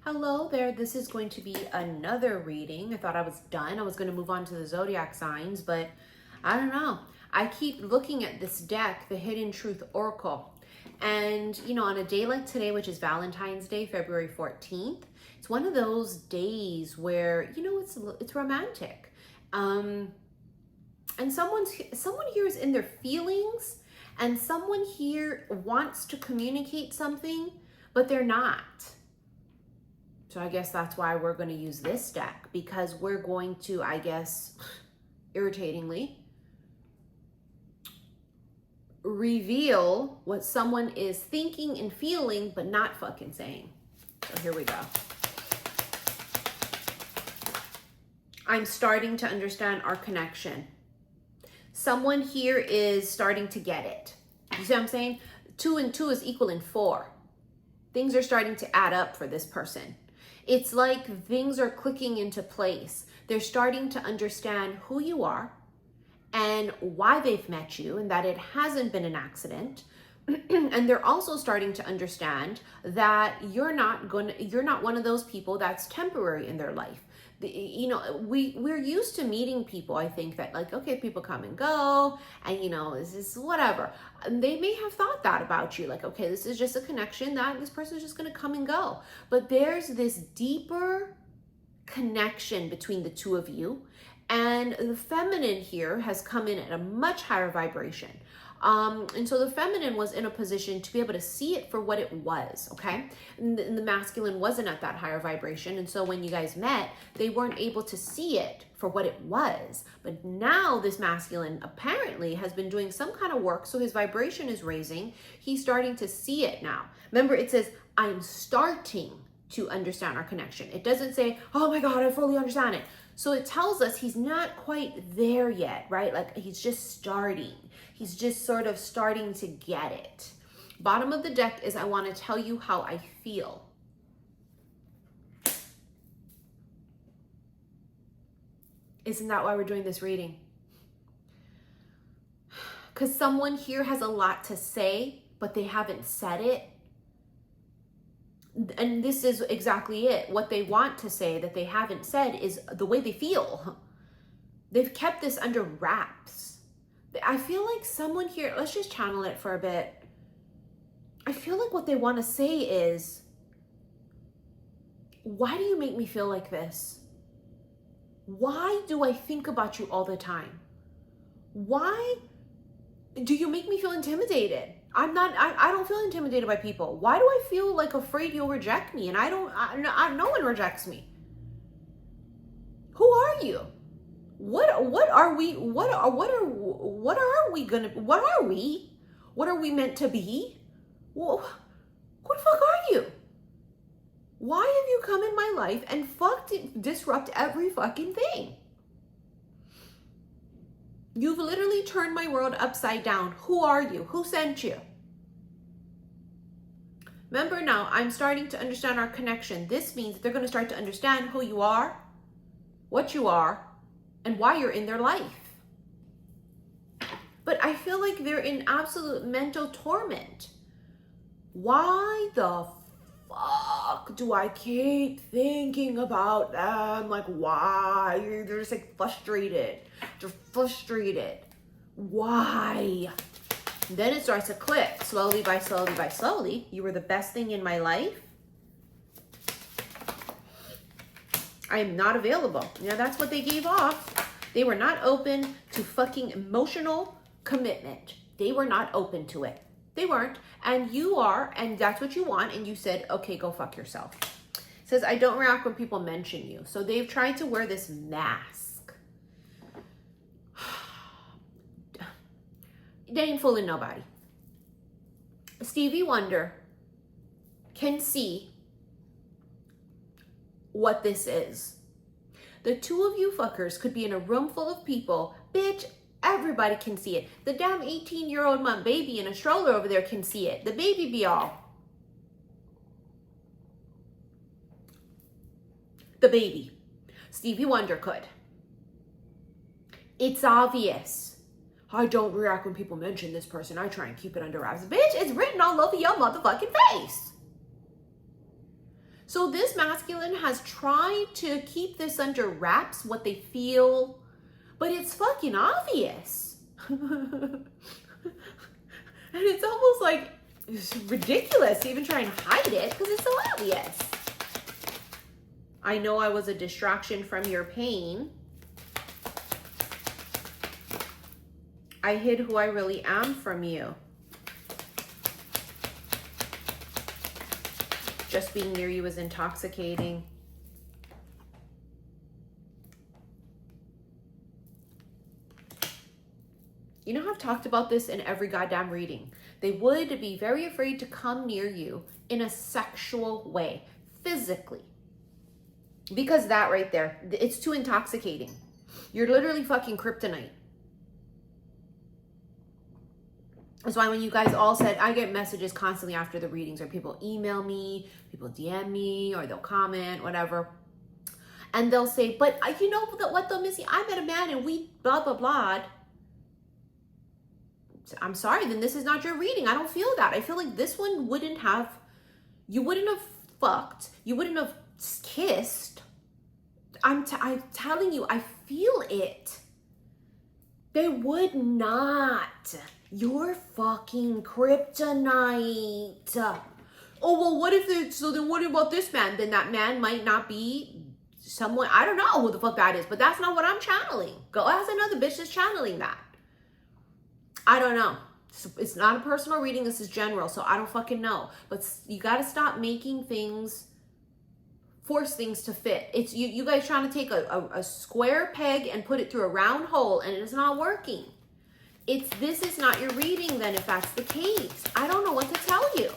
Hello there, this is going to be another reading. I thought I was done. I was going to move on to the zodiac signs, but I don't know. I keep looking at this deck, the Hidden Truth Oracle. And, you know, on a day like today, which is Valentine's Day, February 14th, it's one of those days where, you know, it's romantic. And someone here is in their feelings, and someone here wants to communicate something, but they're not. So I guess that's why we're going to use this deck, because we're going to, I guess, irritatingly, reveal what someone is thinking and feeling, but not fucking saying. So here we go. I'm starting to understand our connection. Someone here is starting to get it. You see what I'm saying? 2 and 2 is equal 4. Things are starting to add up for this person. It's like things are clicking into place. They're starting to understand who you are and why they've met you, and that it hasn't been an accident. And they're also starting to understand that you're not one of those people that's temporary in their life. You know, we're used to meeting people, I think, that like, okay, people come and go, and you know, this is whatever. And they may have thought that about you, like, okay, this is just a connection that this person is just going to come and go. But there's this deeper connection between the two of you, and the feminine here has come in at a much higher vibration. And so the feminine was in a position to be able to see it for what it was, okay? And the masculine wasn't at that higher vibration. And so when you guys met, they weren't able to see it for what it was. But now this masculine apparently has been doing some kind of work, so his vibration is raising. He's starting to see it now. Remember, it says, I'm starting to understand our connection. It doesn't say, oh my God, I fully understand it. So it tells us he's not quite there yet, right? Like he's just starting. He's just sort of starting to get it. Bottom of the deck is I want to tell you how I feel. Isn't that why we're doing this reading? Because someone here has a lot to say, but they haven't said it. And this is exactly it. What they want to say that they haven't said is the way they feel. They've kept this under wraps. I feel like someone here, let's just channel it for a bit. I feel like what they want to say is, why do you make me feel like this? Why do I think about you all the time? Why do you make me feel intimidated? I don't feel intimidated by people. Why do I feel like afraid you'll reject me? And no one rejects me. Who are you? What are we? What are we meant to be? Well, who the fuck are you? Why have you come in my life and disrupt every fucking thing? You've literally turned my world upside down. Who are you? Who sent you? Remember now, I'm starting to understand our connection. This means they're going to start to understand who you are, what you are, and why you're in their life. But I feel like they're in absolute mental torment. Why the fuck do I keep thinking about them? Like, why? They're just like frustrated. They're frustrated. Why? Then it starts to click slowly by slowly by slowly. You were the best thing in my life. I am not available. You know, that's what they gave off. They were not open to fucking emotional commitment. They were not open to it. They weren't. And you are, and that's what you want. And you said, okay, go fuck yourself. It says, I don't react when people mention you. So they've tried to wear this mask. They ain't fooling nobody. Stevie Wonder can see what this is. The two of you fuckers could be in a room full of people. Bitch, everybody can see it. The damn 18-year-old baby in a stroller over there can see it. The baby be all. The baby. Stevie Wonder could. It's obvious. I don't react when people mention this person. I try and keep it under wraps. Bitch, it's written all over your motherfucking face. So this masculine has tried to keep this under wraps, what they feel, but it's fucking obvious. And it's almost like it's ridiculous to even try and hide it because it's so obvious. I know I was a distraction from your pain. I hid who I really am from you. Just being near you is intoxicating. You know how I've talked about this in every goddamn reading. They would be very afraid to come near you in a sexual way, physically. Because that right there, it's too intoxicating. You're literally fucking kryptonite. That's why when you guys all said, I get messages constantly after the readings, or people email me, people DM me, or they'll comment, whatever. And they'll say, but you know what though, Missy? I met a man and we blah, blah, blah. I'm sorry, then this is not your reading. I don't feel that. I feel like this one wouldn't have, you wouldn't have fucked, you wouldn't have kissed. I'm telling you, I feel it. They would not. You're fucking kryptonite. Oh, well, what if it's, so then what about this man? Then that man might not be someone, I don't know who the fuck that is, but that's not what I'm channeling. Go ask another bitch that's channeling that. I don't know. It's not a personal reading. This is general, so I don't fucking know. But you got to stop making things, force things to fit. It's you guys trying to take a square peg and put it through a round hole, and it's not working. This is not your reading then if that's the case. I don't know what to tell you.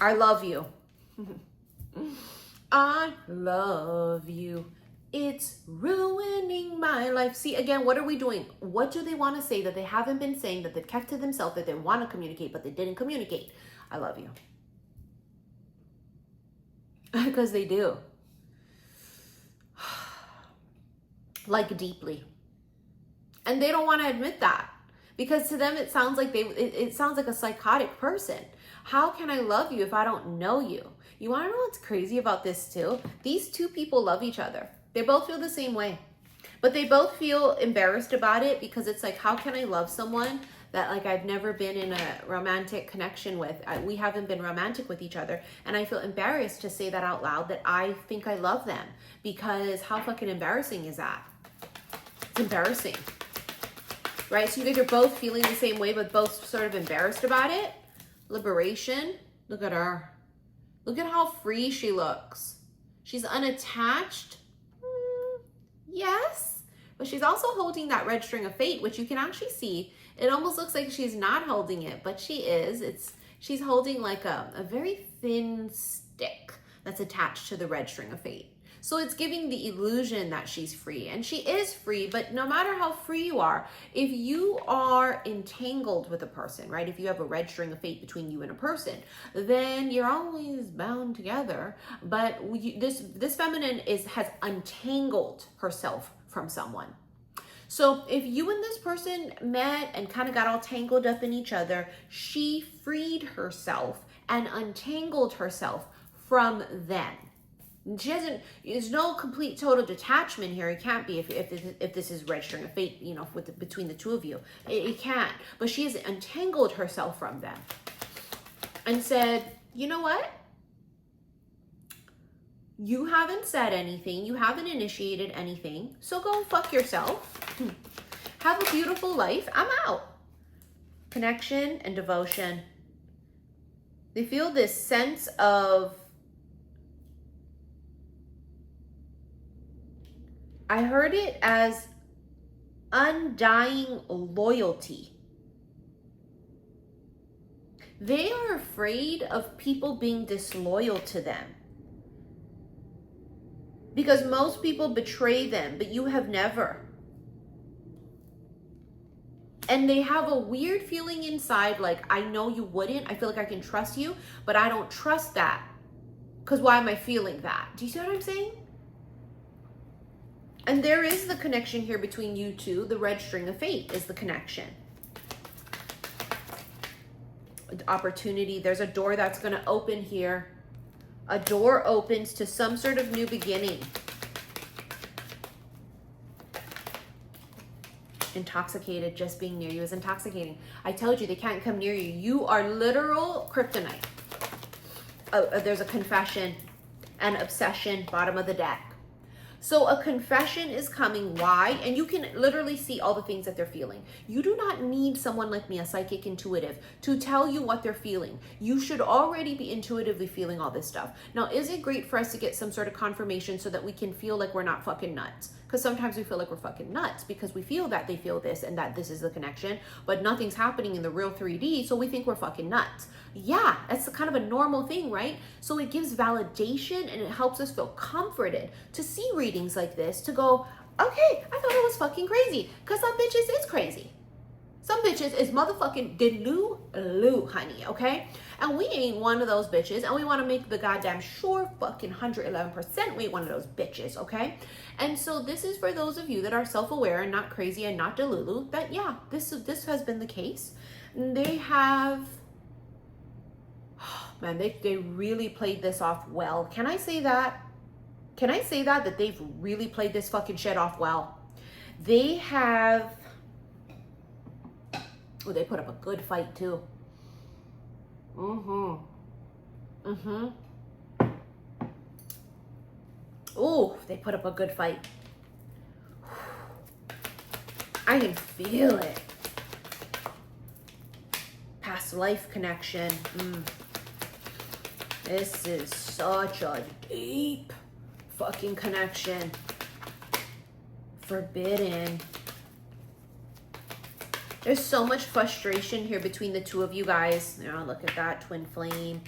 I love you. I love you. It's ruining my life. See, again, what are we doing? What do they want to say that they haven't been saying, that they've kept to themselves, that they want to communicate, but they didn't communicate? I love you. Because they do. Like deeply. And they don't want to admit that. Because to them, it sounds like it sounds like a psychotic person. How can I love you if I don't know you? You want to know what's crazy about this too? These two people love each other. They both feel the same way, but they both feel embarrassed about it because it's like, how can I love someone that like I've never been in a romantic connection with? We haven't been romantic with each other, and I feel embarrassed to say that out loud, that I think I love them, because how fucking embarrassing is that? It's embarrassing, right? So you guys are both feeling the same way, but both sort of embarrassed about it. Liberation. Look at her. Look at how free she looks. She's unattached. Yes, but she's also holding that red string of fate, which you can actually see. It almost looks like she's not holding it, but she is. She's holding like a very thin stick that's attached to the red string of fate. So it's giving the illusion that she's free, and she is free, but no matter how free you are, if you are entangled with a person, right? If you have a red string of fate between you and a person, then you're always bound together. But this feminine has untangled herself from someone. So if you and this person met and kind of got all tangled up in each other, she freed herself and untangled herself from them. She doesn't, there's no complete total detachment here. It can't be if this is red string of fate, you know, between the two of you. It can't. But she has untangled herself from them and said, you know what? You haven't said anything. You haven't initiated anything. So go fuck yourself. Have a beautiful life. I'm out. Connection and devotion. They feel this sense of, I heard it as undying loyalty. They are afraid of people being disloyal to them, because most people betray them, but you have never. And they have a weird feeling inside, like, I know you wouldn't. I feel like I can trust you, but I don't trust that. Because why am I feeling that? Do you see what I'm saying? And there is the connection here between you two. The red string of fate is the connection. Opportunity. There's a door that's going to open here. A door opens to some sort of new beginning. Intoxicated. Just being near you is intoxicating. I told you they can't come near you. You are literal kryptonite. There's a confession and obsession, bottom of the deck. So a confession is coming. Why? And you can literally see all the things that they're feeling. You do not need someone like me, a psychic intuitive, to tell you what they're feeling. You should already be intuitively feeling all this stuff. Now, is it great for us to get some sort of confirmation so that we can feel like we're not fucking nuts? Because sometimes we feel like we're fucking nuts because we feel that they feel this and that this is the connection, but nothing's happening in the real 3D, so we think we're fucking nuts. Yeah, that's kind of a normal thing, right? So it gives validation and it helps us feel comforted to see readings like this, to go, okay, I thought I was fucking crazy, because some bitches is crazy. Some bitches is motherfucking delulu, honey, okay? And we ain't one of those bitches, and we want to make the goddamn sure fucking 111% we ain't one of those bitches, okay? And so this is for those of you that are self-aware and not crazy and not delulu, that yeah, this has been the case. They have, oh, man, they really played this off well. Can I say that? Can I say that they've really played this fucking shit off well? They have, oh, they put up a good fight too. Oh, they put up a good fight. I can feel it. Past life connection. This is such a deep fucking connection. Forbidden. There's so much frustration here between the two of you guys. You know, look at that twin flame,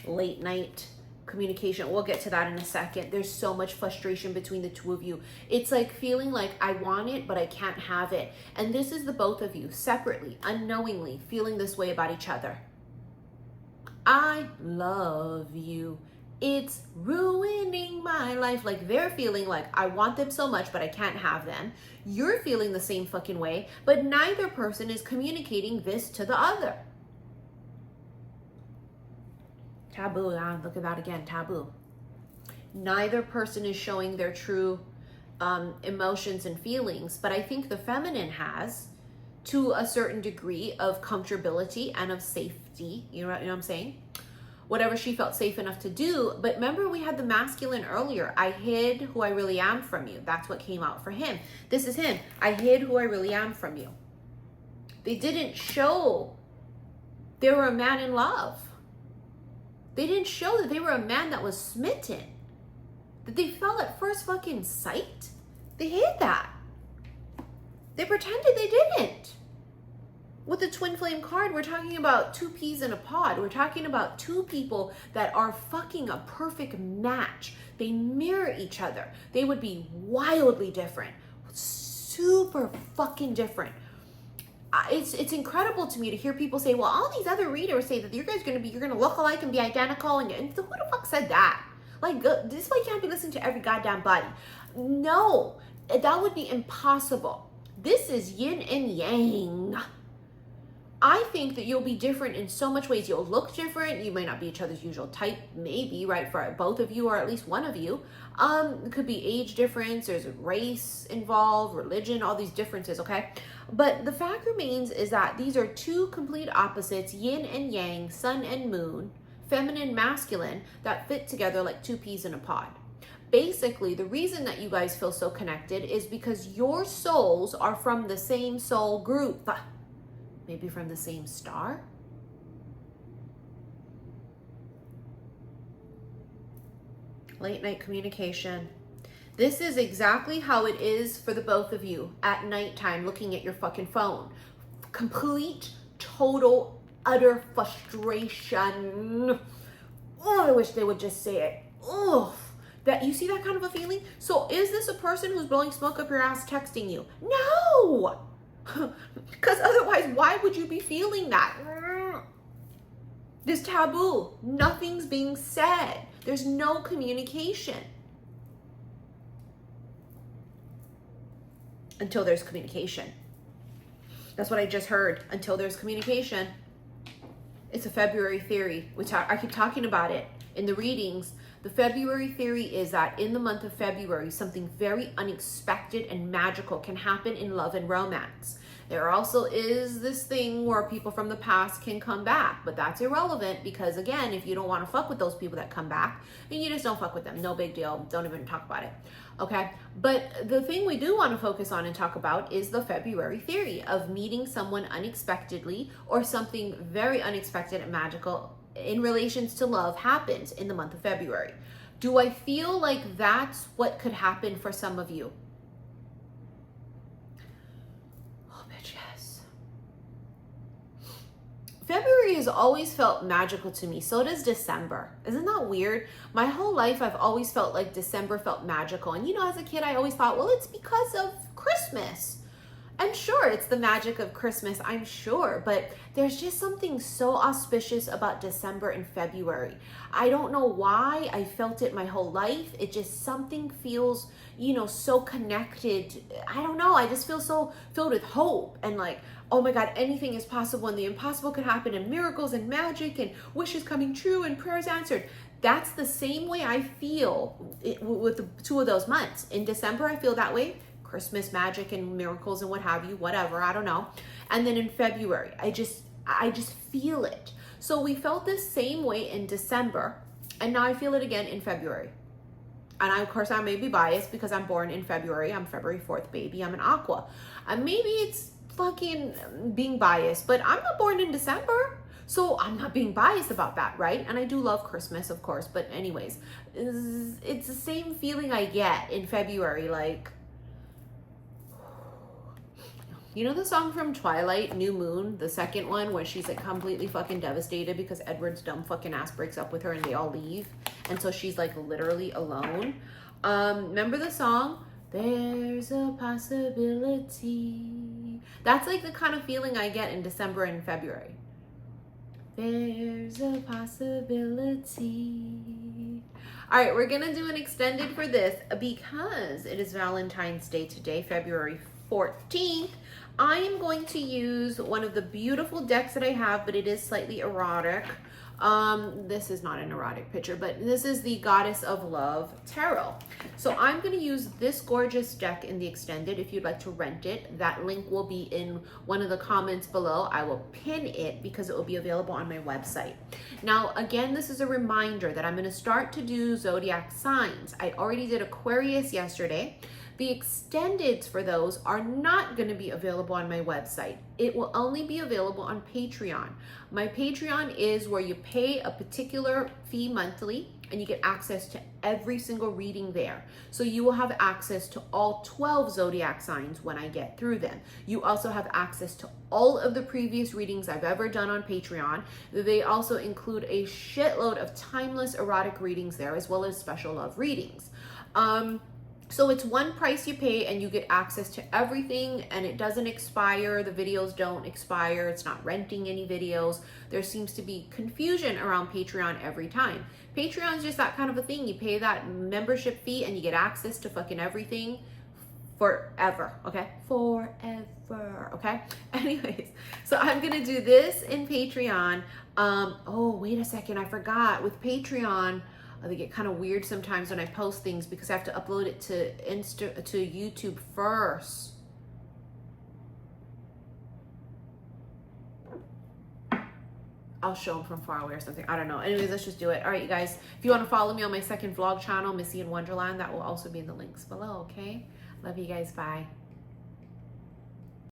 late night communication. We'll get to that in a second. There's so much frustration between the two of you. It's like feeling like I want it, but I can't have it. And this is the both of you separately, unknowingly feeling this way about each other. I love you. It's ruining my life. Like they're feeling like I want them so much, but I can't have them. You're feeling the same fucking way, but neither person is communicating this to the other. Taboo. Look at that again. Taboo. Neither person is showing their true emotions and feelings, but I think the feminine has, to a certain degree of comfortability and of safety. You know what I'm saying? Whatever she felt safe enough to do. But remember, we had the masculine earlier. I hid who I really am from you. That's what came out for him. This is him. I hid who I really am from you. They didn't show they were a man in love. They didn't show that they were a man that was smitten. That they fell at first fucking sight. They hid that. They pretended they didn't. With the twin flame card, we're talking about two peas in a pod. We're talking about two people that are fucking a perfect match. They mirror each other. They would be wildly different. Super fucking different. It's incredible to me to hear people say, well, all these other readers say that you're gonna look alike and be identical. And who the fuck said that? Like, this is why you can't be listening to every goddamn body. No, that would be impossible. This is yin and yang. I think that you'll be different in so much ways. You'll look different. You may not be each other's usual type, maybe, right? For both of you or at least one of you. It could be age difference. There's race involved, religion, all these differences, okay? But the fact remains is that these are two complete opposites, yin and yang, sun and moon, feminine, masculine, that fit together like two peas in a pod. Basically, the reason that you guys feel so connected is because your souls are from the same soul group. Maybe from the same star? Late night communication. This is exactly how it is for the both of you at nighttime looking at your fucking phone. Complete, total, utter frustration. Oh, I wish they would just say it. Oh, that you see that kind of a feeling? So is this a person who's blowing smoke up your ass texting you? No! Because otherwise, why would you be feeling that? This taboo. Nothing's being said. There's no communication. Until there's communication. That's what I just heard. Until there's communication. It's a February theory. I keep talking about it. in the readings, the February theory is that in the month of February, something very unexpected and magical can happen in love and romance. There also is this thing where people from the past can come back, but that's irrelevant because, again, if you don't want to fuck with those people that come back, then you just don't fuck with them. No big deal. Don't even talk about it. Okay? But the thing we do want to focus on and talk about is the February theory of meeting someone unexpectedly, or something very unexpected and magical in relations to love happens in the month of February. Do I feel like that's what could happen for some of you? February has always felt magical to me. So does December. Isn't that weird? My whole life, I've always felt like December felt magical. And you know, as a kid, I always thought, well, it's because of Christmas. And sure, it's the magic of Christmas, I'm sure. But there's just something so auspicious about December and February. I don't know why I felt it my whole life. It just, something feels, you know, so connected. I don't know. I just feel so filled with hope and like, oh my God, anything is possible and the impossible could happen and miracles and magic and wishes coming true and prayers answered. That's the same way I feel with the two of those months. In December, I feel that way. Christmas magic and miracles and what have you, whatever, I don't know. And then in February, I just feel it. So we felt this same way in December, and now I feel it again in February. And of course, I may be biased because I'm born in February. I'm February 4th, baby. I'm an Aqua. And maybe it's fucking being biased, but I'm not born in December. So I'm not being biased about that, right? And I do love Christmas, of course. But anyways, it's the same feeling I get in February. Like, you know the song from Twilight, New Moon, the second one, where she's like completely fucking devastated because Edward's dumb fucking ass breaks up with her and they all leave. And so she's like literally alone. Remember the song? There's a possibility. That's like the kind of feeling I get in December and February. There's a possibility. All right, we're gonna do an extended for this because it is Valentine's Day today, February 14th. I am going to use one of the beautiful decks that I have, but it is slightly erotic. This is not an erotic picture, but this is the Goddess of Love Tarot. So I'm going to use this gorgeous deck in the extended. If you'd like to rent it, that link will be in one of the comments below. I will pin it because it will be available on my website. Now, again, this is a reminder that I'm going to start to do zodiac signs. I already did Aquarius yesterday. The extendeds for those are not going to be available on my website. It will only be available on Patreon. My Patreon is where you pay a particular fee monthly and you get access to every single reading there. So you will have access to all 12 zodiac signs when I get through them. You also have access to all of the previous readings I've ever done on Patreon. They also include a shitload of timeless erotic readings there, as well as special love readings. So it's one price you pay and you get access to everything, and it doesn't expire. The videos don't expire. It's not renting any videos. There seems to be confusion around Patreon every time. Patreon's just that kind of a thing. You pay that membership fee and you get access to fucking everything forever, okay? Forever, okay? Anyways, so I'm gonna do this in Patreon. Oh, wait a second, I forgot. With Patreon, they get kind of weird sometimes when I post things because I have to upload it to YouTube first. I'll show them from far away or something. I don't know. Anyways, let's just do it. All right, you guys. If you want to follow me on my second vlog channel, Missy in Wonderland, that will also be in the links below, okay? Love you guys. Bye.